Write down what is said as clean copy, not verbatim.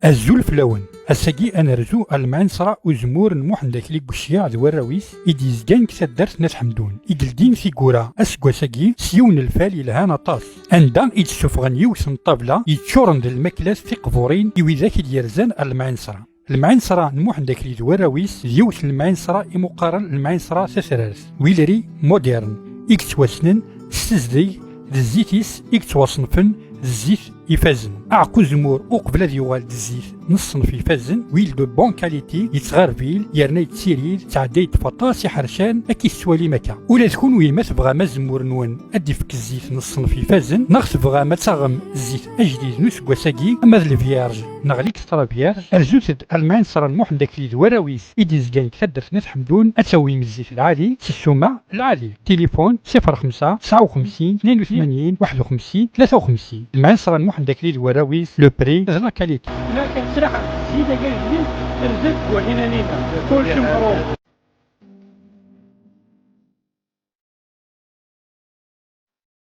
الزول فلاون الساقي انا رزو المعنصرة وزمور نموحن داك لي قشيا ذو الراويس إديز كان كسادرت ناس حمدون إدلدين في كورا أسكوا ساقي سيون الفال يلهانا طاس عندان إتسفغن يوسن طابلة يتشورن الماكلاس في قفورين يوذاك اليرزان المعنصرة. المعنصرة نموحن داك لي ذو الراويس ديوس المعنصرة يمقارن المعنصرة ساسراس ويلري موديرن إكس وسنن ستزدي الزيتيس إكس وصنفن الزيت يفازن اعقو زمور وقبل ذي يوال الزيت نصنف يفازن ويل دو بون كاليتي يتغربيل يرنا يتسيريل تعدي يتفطاس يحرشان اكي السوالي مكا ولا تكون وين ما تبغى ما زمور نون ادي فك الزيت نصنف يفازن نغ تبغى ما تغم الزيت اجديد نسكوا ساقي اما ذا الفيارج نغليك سترا فيارج ارزوت المعين صرا نموحن داك لي ذوراويس ايديز كاين كثدرت ناس حمدون اتسوي من الزيت العالي السومة العالي تليفون 05 59 82 51 53 المعين صرا نموحن داك لي ذوراويس لو بري لا كاليتي لا كان سرعة زيادة قال جديد الزد وهنا نينا كل شيء مبروك.